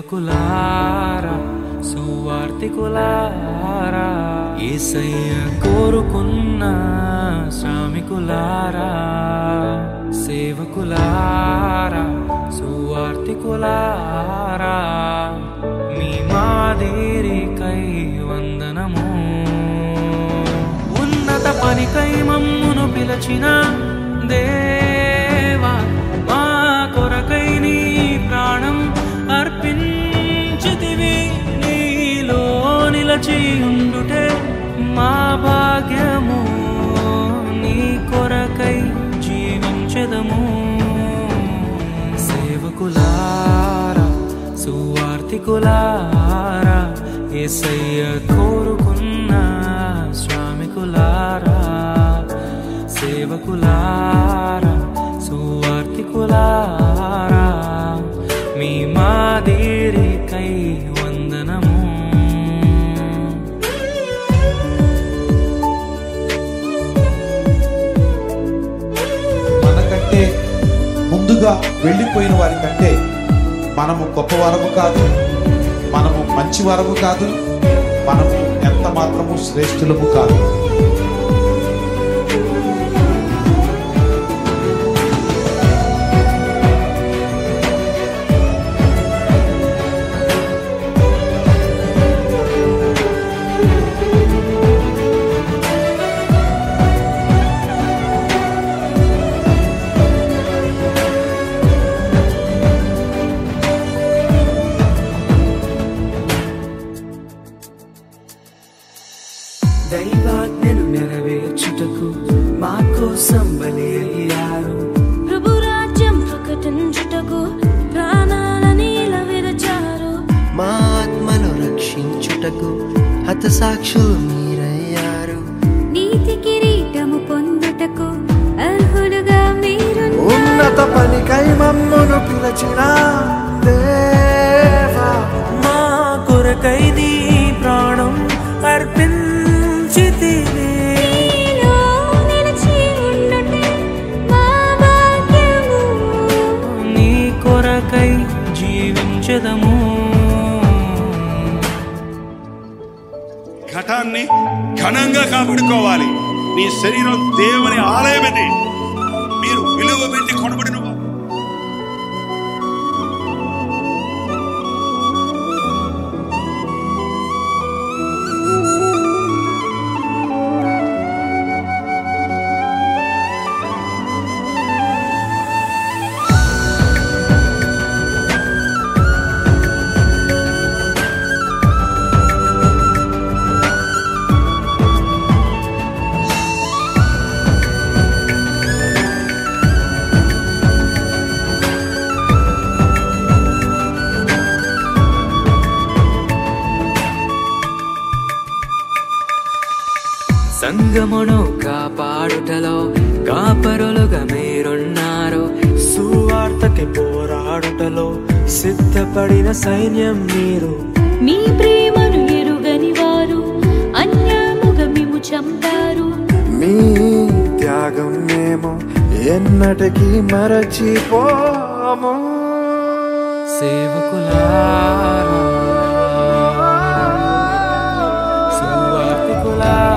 సేవకులారా సువార్తికులారా యేసయ్య కోరుకున్న శ్రామికులారా సేవకులారా సువార్తికులారా మీ మాదిరికై వందనము ఉన్నత పనికై మమ్మును పిలచిన దేవా మా కొరకై నీ ప్రాణం అర్పించితివి నీలో నిలచి ఉండుటే మా భాగ్యము నీ కొరకై జీవించెదము సేవకులారా సువార్తికులారా యేసయ్య కోరుకున్న శ్రామికులారా సేవకులారా సువార్తికులారా మీ మాదిరికై వందనము మనకంటే ముందుగా వెళ్ళిపోయిన వారి కంటే మనము గొప్పవారము కాదు, మనము మంచివారము కాదు, మనము ఎంత మాత్రము శ్రేష్ఠులము కాదు. దైవాజ్ఞను నెరవేర్చుటకు మా కోసం బలి అయ్యారు ప్రభు రాజ్యం ప్రకటించుటకు ప్రాణాలని విరచారు మా ఆత్మను రక్షించుటకు హతసాక్షులు మీరయ్యారు నీతి కిరీటము పొందుటకు అర్హులుగా మీరు ఉన్నత పనికై మమ్మును పిలచిన దేవా మా కొరకై నీ ప్రాణం అర్పించితివి నీలో నిలిచి ఉండుటే మా భాగ్యము నీ కొరకై జీవించెదము ఘటాన్ని ఘనంగా కాపాడుకోవాలి. నీ శరీరం దేవుని ఆలయమది, మీరు విలువ పెట్టి కొనబడిన సంగమును కాపాడుటలో కాపరులుగా మీరున్నారు సువార్తకి పోరాడుటలో సిద్ధపడిన సైన్యం మీరు మీ ప్రేమను ఎరుగని వారు అన్యాయముగా మేము చంపారు మీ త్యాగం మేము ఎన్నటికీ మరచిపోము సేవకులారా సువార్తికులారా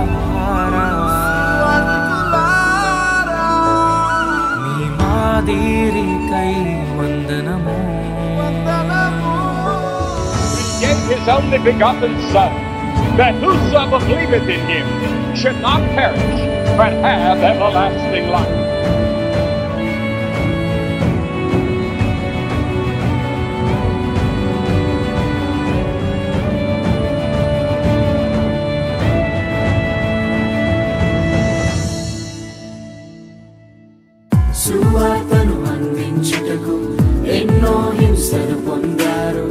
మీ మాదిరికై వందనము Gave his only begotten Son, that whosoever believeth in him should not perish, but have everlasting life. సువార్తను అందించుటకు ఎన్నో హింసలు పొందారు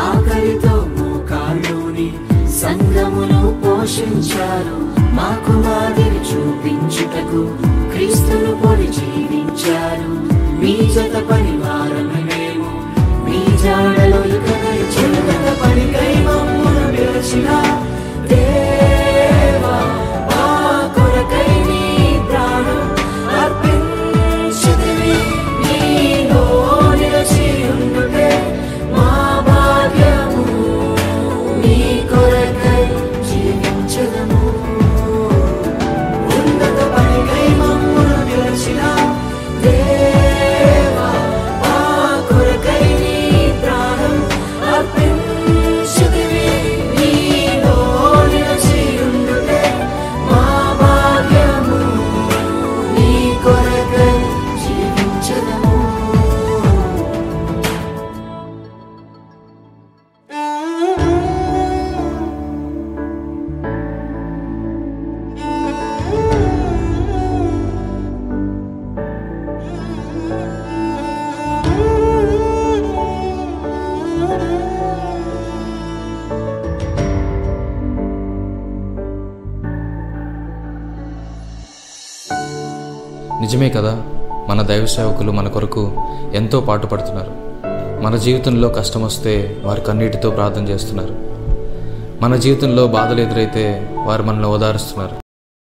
ఆకలితో మోకాళ్ళుని సంఘమును పోషించారు మాకు మాదిరి చూపించుటకు క్రీస్తును పొడి జీవించారు మీ జత పరివారమే మేము మీ జాడలో ఇక చిన్నత పనికై మమ్మును పిలిచిన దేవా మా కొరకై నీ ప్రాణం అర్పించితివి నీలో నిలిచి ఉండుటే మా భాగ్య నిజమే కదా, మన దైవ సేవకులు మన కొరకు ఎంతో పాటుపడుతున్నారు. మన జీవితంలో కష్టం వస్తే వారు కన్నీటితో ప్రార్థన చేస్తున్నారు. మన జీవితంలో బాధలు ఎదురైతే వారు మనల్ని ఓదారుస్తున్నారు.